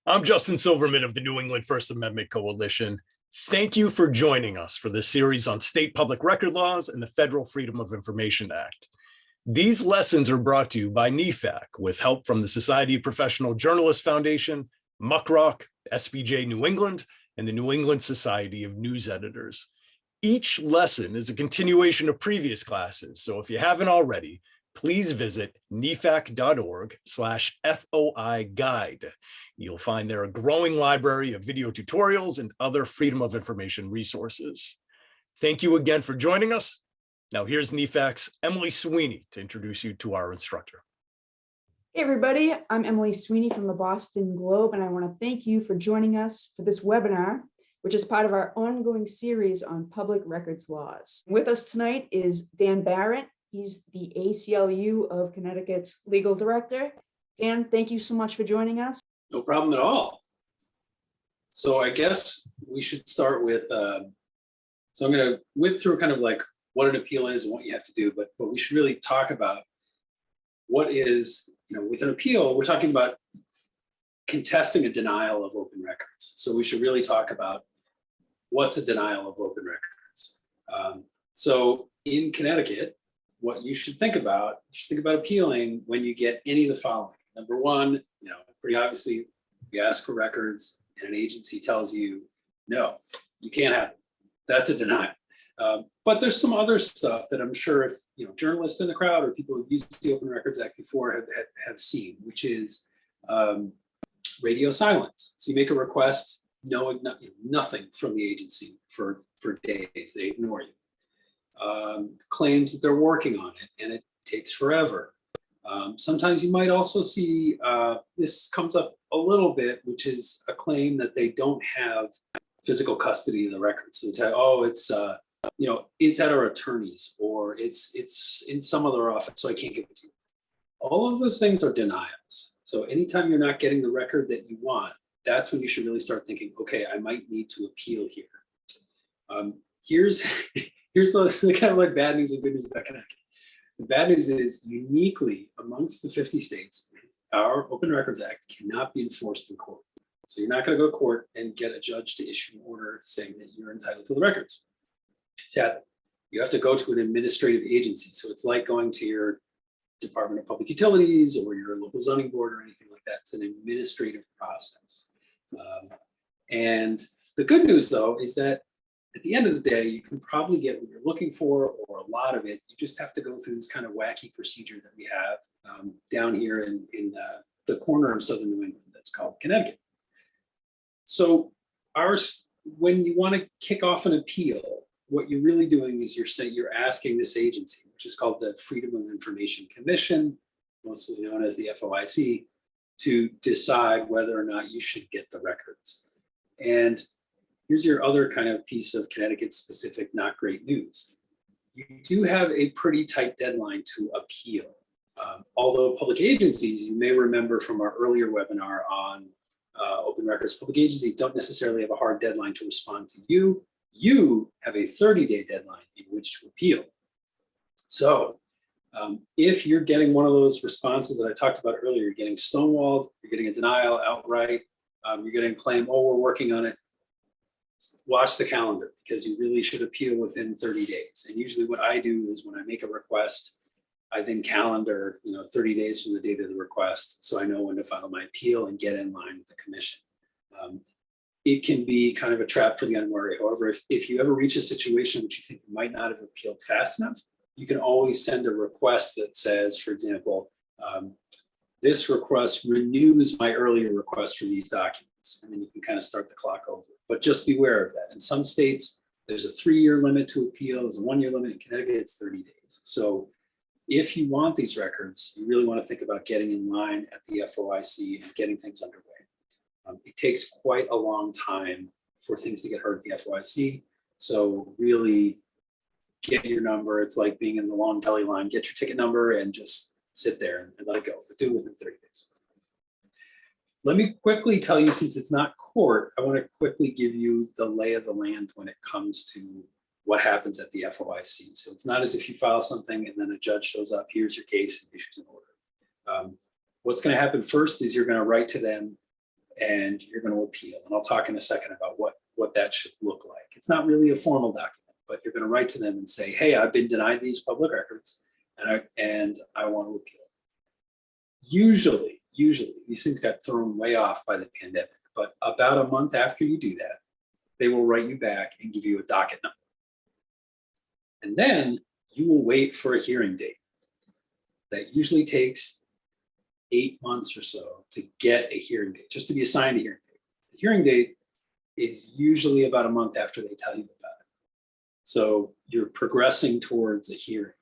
I'm Justin Silverman of the New England First Amendment Coalition. Thank you for joining us for this series on state public record laws and the Federal Freedom of Information Act. These lessons are brought to you by NEFAC with help from the Society of Professional Journalists Foundation, MuckRock, SPJ New England, and the New England Society of News Editors. Each lesson is a continuation of previous classes, so if you haven't already, please visit nefac.org/FOI guide. You'll find there a growing library of video tutorials and other Freedom of Information resources. Thank you again for joining us. Now here's NEFAC's Emily Sweeney to introduce you to our instructor. Hey everybody, I'm Emily Sweeney from the Boston Globe, and I want to thank you for joining us for this webinar, which is part of our ongoing series on public records laws. With us tonight is Dan Barrett. He's the ACLU of Connecticut's legal director. Dan, thank you so much for joining us. No problem at all. So I guess we should start with, so I'm going to whip through kind of like what an appeal is and what you have to do, but we should really talk about what is, with an appeal, we're talking about contesting a denial of open records. So we should really talk about what's a denial of open records. So in Connecticut, what you should think about appealing when you get any of the following. Number one, pretty obviously, you ask for records and an agency tells you, no, you can't have it. That's a denial. But there's some other stuff that I'm sure if journalists in the crowd or people who've used the Open Records Act before have seen, which is radio silence. So you make a request, knowing nothing from the agency for days, they ignore you. Claims that they're working on it and it takes forever. Sometimes you might also see, this comes up a little bit, which is a claim that they don't have physical custody of the records. So they tell, oh, it's it's at our attorney's or it's in some other office, so I can't give it to you. All of those things are denials. So anytime you're not getting the record that you want, that's when you should really start thinking, okay, I might need to appeal here. Here's the kind of like bad news and good news about Connecticut. The bad news is uniquely amongst the 50 states, our Open Records Act cannot be enforced in court. So you're not going to go to court and get a judge to issue an order saying that you're entitled to the records. Sadly, you have to go to an administrative agency. So it's like going to your Department of Public Utilities or your local zoning board or anything like that. It's an administrative process. And the good news, though, is that at the end of the day, you can probably get what you're looking for or a lot of it. You just have to go through this kind of wacky procedure that we have down here in the corner of Southern New England that's called Connecticut. So when you want to kick off an appeal, what you're really doing is you're asking this agency, which is called the Freedom of Information Commission, mostly known as the FOIC, to decide whether or not you should get the records. And here's your other kind of piece of Connecticut specific not great news. You do have a pretty tight deadline to appeal. Although public agencies, you may remember from our earlier webinar on open records, public agencies don't necessarily have a hard deadline to respond to you. You have a 30-day deadline in which to appeal. So if you're getting one of those responses that I talked about earlier, you're getting stonewalled, you're getting a denial outright, you're getting a claim, oh, we're working on it, watch the calendar because you really should appeal within 30 days. And usually what I do is when I make a request, I then calendar 30 days from the date of the request so I know when to file my appeal and get in line with the commission. It can be kind of a trap for the unwary. However, if you ever reach a situation which you think you might not have appealed fast enough, you can always send a request that says, for example, this request renews my earlier request for these documents. And then you can kind of start the clock over. But just beware of that. In some states, there's a 3-year limit to appeal. There's a 1-year limit. In Connecticut, it's 30 days. So if you want these records, you really want to think about getting in line at the FOIC and getting things underway. It takes quite a long time for things to get heard at the FOIC. So really get your number. It's like being in the long deli line. Get your ticket number and just sit there and let it go. But do it within 30 days. Let me quickly tell you, since it's not court, I want to quickly give you the lay of the land when it comes to what happens at the FOIC. So it's not as if you file something and then a judge shows up, here's your case, and issues an order. What's going to happen first is you're going to write to them and you're going to appeal. And I'll talk in a second about what that should look like. It's not really a formal document, but you're going to write to them and say, hey, I've been denied these public records and I want to appeal. Usually these things got thrown way off by the pandemic, but about a month after you do that, they will write you back and give you a docket number. And then you will wait for a hearing date. That usually takes 8 months or so to get a hearing date, just to be assigned a hearing date. The hearing date is usually about a month after they tell you about it. So you're progressing towards a hearing.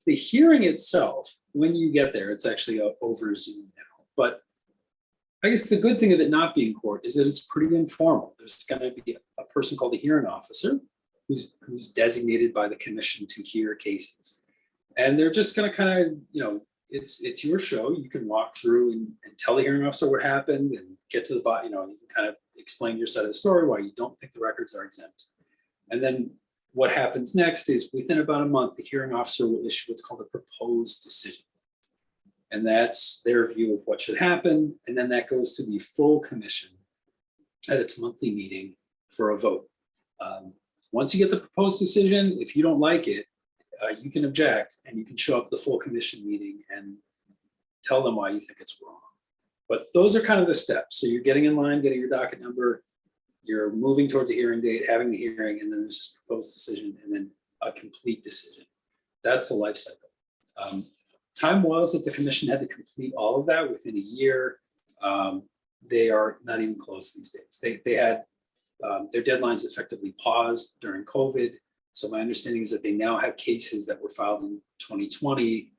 The hearing itself, when you get there, it's actually over Zoom now. But I guess the good thing of it not being court is that it's pretty informal. There's going to be a person called a hearing officer who's designated by the commission to hear cases. And they're just going to kind of, it's your show. You can walk through and tell the hearing officer what happened and get to the bottom, you can kind of explain your side of the story, why you don't think the records are exempt. And then what happens next is within about a month, the hearing officer will issue what's called a proposed decision. And that's their view of what should happen. And then that goes to the full commission at its monthly meeting for a vote. Once you get the proposed decision, if you don't like it, you can object and you can show up at the full commission meeting and tell them why you think it's wrong. But those are kind of the steps. So you're getting in line, getting your docket number, you're moving towards a hearing date, having the hearing, and then there's this proposed decision and then a complete decision. That's the life cycle. Time was that the commission had to complete all of that within a year. They are not even close these days. They had their deadlines effectively paused during COVID. So my understanding is that they now have cases that were filed in 2020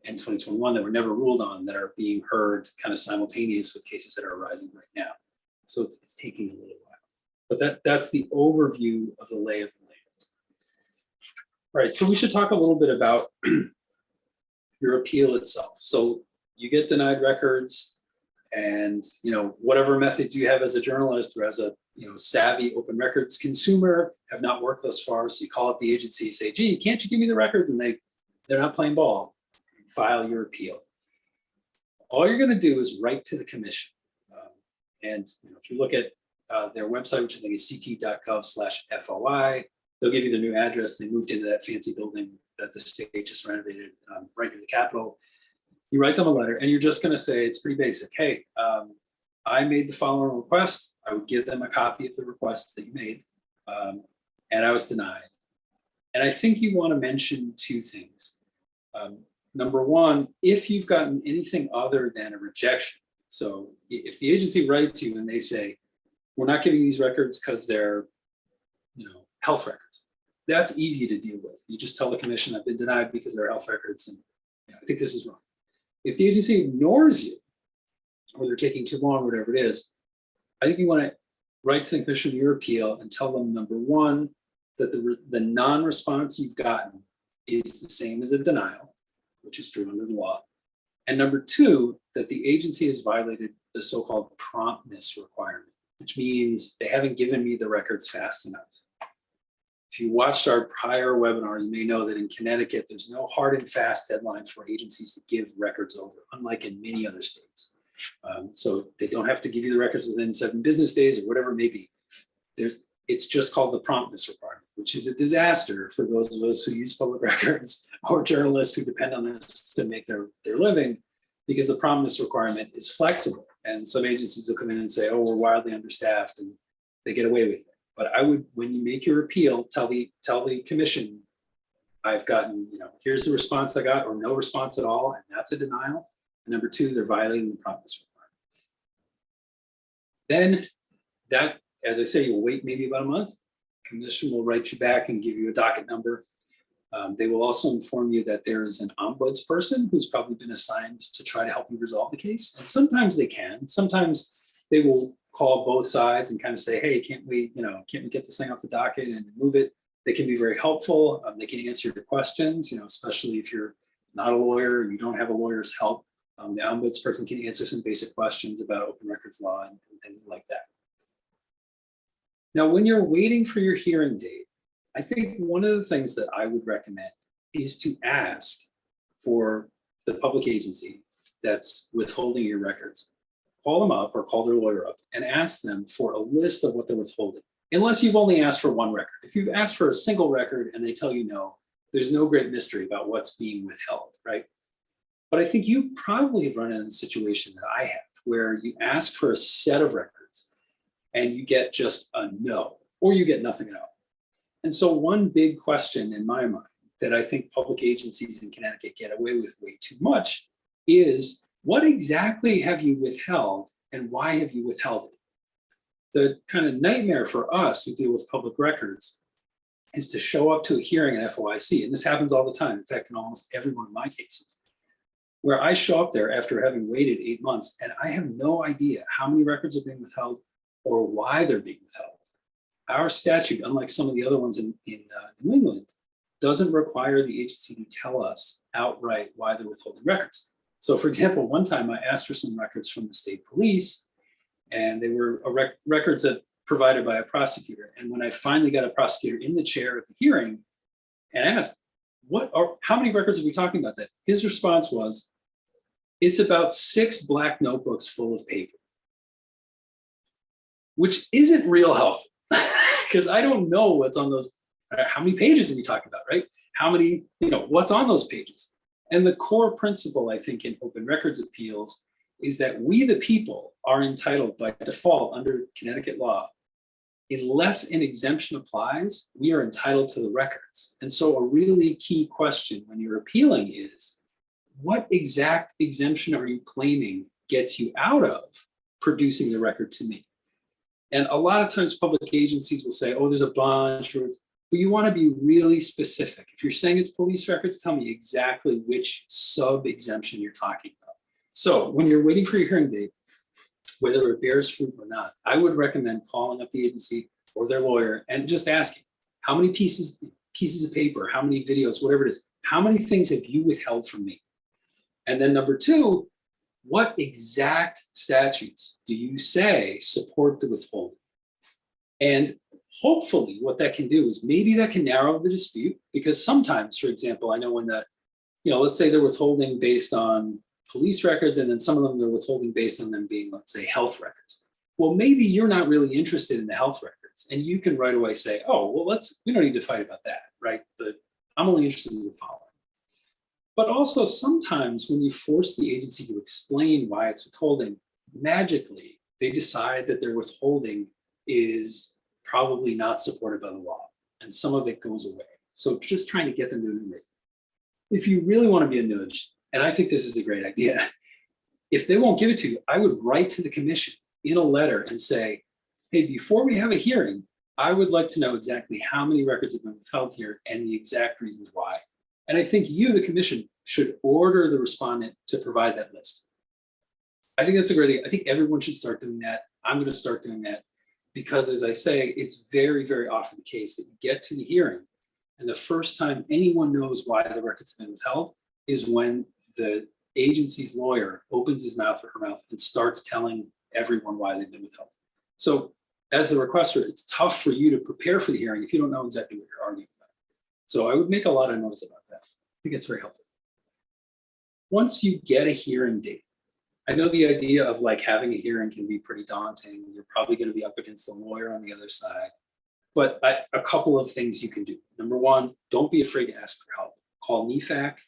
and 2021 that were never ruled on that are being heard kind of simultaneous with cases that are arising right now. So it's taking a little while. But that's the overview of the lay of the land. All right, so we should talk a little bit about your appeal itself. So you get denied records, and whatever methods you have as a journalist or as a savvy open records consumer have not worked thus far. So you call up the agency, say, gee, can't you give me the records? And they're not playing ball. File your appeal. All you're going to do is write to the commission. And if you look at their website, which I think is ct.gov/FOI, they'll give you the new address. They moved into that fancy building that the state just renovated right near the Capitol. You write them a letter and you're just going to say, it's pretty basic. Hey, I made the following request. I would give them a copy of the request that you made, and I was denied. And I think you want to mention two things. Number one, if you've gotten anything other than a rejection. So if the agency writes you and they say, we're not giving these records because they're health records, that's easy to deal with. You just tell the commission, I've been denied because they're health records, and I think this is wrong. If the agency ignores you, or they're taking too long, or whatever it is, I think you want to write to the commission your appeal and tell them, number one, that the non-response you've gotten is the same as a denial, which is true under the law. And number two, that the agency has violated the so-called promptness requirement, which means they haven't given me the records fast enough. If you watched our prior webinar, you may know that in Connecticut, there's no hard and fast deadline for agencies to give records over, unlike in many other states. So they don't have to give you the records within 7 business days or whatever it may be. It's just called the promptness requirement, which is a disaster for those of us who use public records or journalists who depend on this to make their living, because the promptness requirement is flexible. And some agencies will come in and say, oh, we're wildly understaffed, and they get away with it. But I would, when you make your appeal, tell the commission, I've gotten, here's the response I got, or no response at all, and that's a denial. And number two, they're violating the promptness requirement. Then that, as I say, you'll wait maybe about a month. Commission will write you back and give you a docket number. They will also inform you that there is an ombudsperson who's probably been assigned to try to help you resolve the case. And sometimes they can. Sometimes they will call both sides and kind of say, hey, can't we get this thing off the docket and move it? They can be very helpful. They can answer your questions, especially if you're not a lawyer and you don't have a lawyer's help. The ombudsperson can answer some basic questions about open records law and things like that. Now, when you're waiting for your hearing date, I think one of the things that I would recommend is to ask for the public agency that's withholding your records call them up or call their lawyer up and ask them for a list of what they're withholding, unless you've only asked for one record. If you've asked for a single record and they tell you no, there's no great mystery about what's being withheld, right? But I think you probably have run into a situation that I have, where you ask for a set of records and you get just a no, or you get nothing at all. And so one big question in my mind that I think public agencies in Connecticut get away with way too much is, what exactly have you withheld and why have you withheld it? The kind of nightmare for us who deal with public records is to show up to a hearing at FOIC, and this happens all the time, in fact, in almost every one of my cases, where I show up there after having waited 8 months and I have no idea how many records are being withheld or why they're being withheld. Our statute, unlike some of the other ones in New England, doesn't require the agency to tell us outright why they're withholding records. So for example, one time I asked for some records from the state police, and they were records that provided by a prosecutor. And when I finally got a prosecutor in the chair at the hearing and asked, how many records are we talking about that? His response was, it's about 6 black notebooks full of paper, which isn't real helpful because I don't know what's on those. How many pages are we talking about, right? How many, what's on those pages? And the core principle, I think, in open records appeals is that we, the people, are entitled by default under Connecticut law, unless an exemption applies, we are entitled to the records. And so a really key question when you're appealing is, what exact exemption are you claiming gets you out of producing the record to me? And a lot of times public agencies will say, oh, there's a bunch, but you want to be really specific. If you're saying it's police records, tell me exactly which sub-exemption you're talking about. So when you're waiting for your hearing date, whether it bears fruit or not, I would recommend calling up the agency or their lawyer and just asking, how many pieces of paper, how many videos, whatever it is, how many things have you withheld from me? And then number 2, what exact statutes do you say support the withholding? And hopefully what that can do is maybe that can narrow the dispute, because sometimes, for example, I know when let's say they're withholding based on police records, and then some of them they're withholding based on them being, let's say, health records. Well, maybe you're not really interested in the health records, and you can right away say, oh, well, we don't need to fight about that, right? I'm only interested in the following. But also sometimes when you force the agency to explain why it's withholding, magically, they decide that their withholding is probably not supported by the law, and some of it goes away. So just trying to get them to admit. If you really want to be a nudge, and I think this is a great idea, if they won't give it to you, I would write to the commission in a letter and say, hey, before we have a hearing, I would like to know exactly how many records have been withheld here and the exact reasons why. And I think you, the commission, should order the respondent to provide that list. I think that's a great idea. I think everyone should start doing that. I'm going to start doing that because, as I say, it's very, very often the case that you get to the hearing and the first time anyone knows why the records have been withheld is when the agency's lawyer opens his mouth or her mouth and starts telling everyone why they've been withheld. So as the requester, it's tough for you to prepare for the hearing if you don't know exactly what you're arguing about. So I would make a lot of noise about that. I think it's very helpful. Once you get a hearing date, I know the idea of having a hearing can be pretty daunting. You're probably going to be up against the lawyer on the other side. But a couple of things you can do. Number 1, don't be afraid to ask for help. Call NEFAC,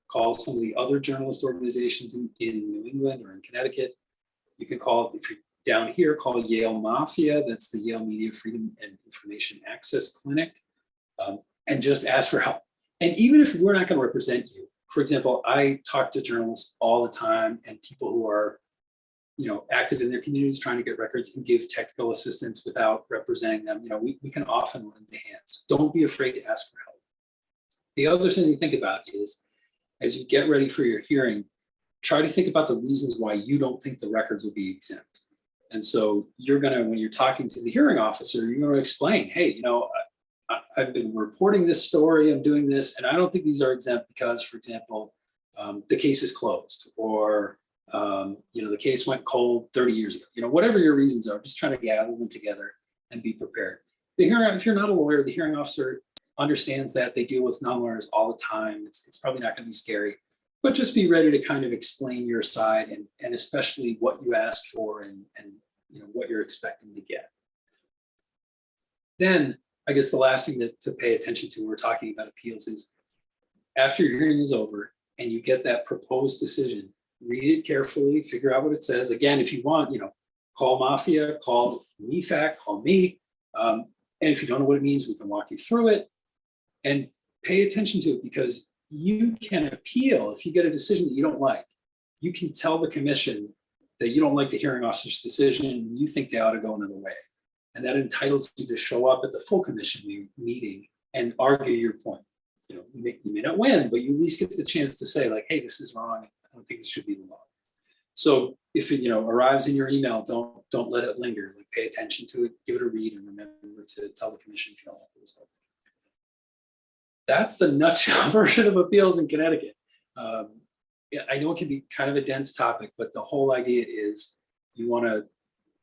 call some of the other journalist organizations in New England or in Connecticut. You can call, if you're down here, call Yale Mafia, that's the Yale Media Freedom and Information Access Clinic, and just ask for help. And even if we're not going to represent you, for example, I talk to journalists all the time and people who are active in their communities trying to get records and give technical assistance without representing them. We can often lend a hand. So don't be afraid to ask for help. The other thing to think about is, as you get ready for your hearing, try to think about the reasons why you don't think the records will be exempt. And so you're going to, when you're talking to the hearing officer, you're going to explain, hey, I've been reporting this story, I'm doing this, and I don't think these are exempt because, for example, the case is closed, or the case went cold 30 years ago. Whatever your reasons are, just trying to gather them together and be prepared. If you're not a lawyer, the hearing officer understands that. They deal with non-lawyers all the time. It's probably not going to be scary. but just be ready to kind of explain your side and especially what you asked for and what you're expecting to get. Then I guess the last thing to pay attention to when we're talking about appeals is after your hearing is over and you get that proposed decision, read it carefully, figure out what it says. Again, if you want, call Mafia, call NEFAC, call me. And if you don't know what it means, we can walk you through it and pay attention to it, because you can appeal if you get a decision that you don't like. You can tell the commission that you don't like the hearing officer's decision and you think they ought to go another way. And that entitles you to show up at the full commission meeting and argue your point. You may not win, but you at least get the chance to say, like, hey, this is wrong. I don't think this should be the law. So if it arrives in your email, don't let it linger. Like, pay attention to it, give it a read, and remember to tell the commission if you don't like the result. That's the nutshell version of appeals in Connecticut. I know it can be kind of a dense topic, but the whole idea is you want to,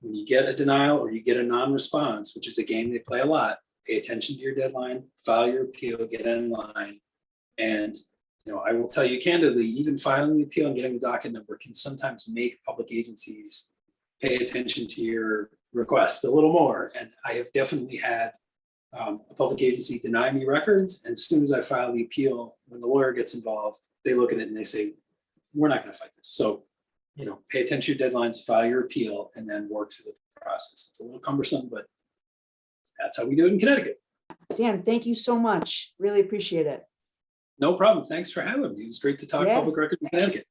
when you get a denial or you get a non-response, which is a game they play a lot, pay attention to your deadline, file your appeal, get in line. And I will tell you candidly, even filing the appeal and getting the docket number can sometimes make public agencies pay attention to your request a little more. And I have definitely had a public agency deny me records. And as soon as I file the appeal, when the lawyer gets involved, they look at it and they say, we're not going to fight this. So, pay attention to your deadlines, file your appeal, and then work through the process. It's a little cumbersome, but that's how we do it in Connecticut. Dan, thank you so much. Really appreciate it. No problem. Thanks for having me. It was great to talk public record in Connecticut.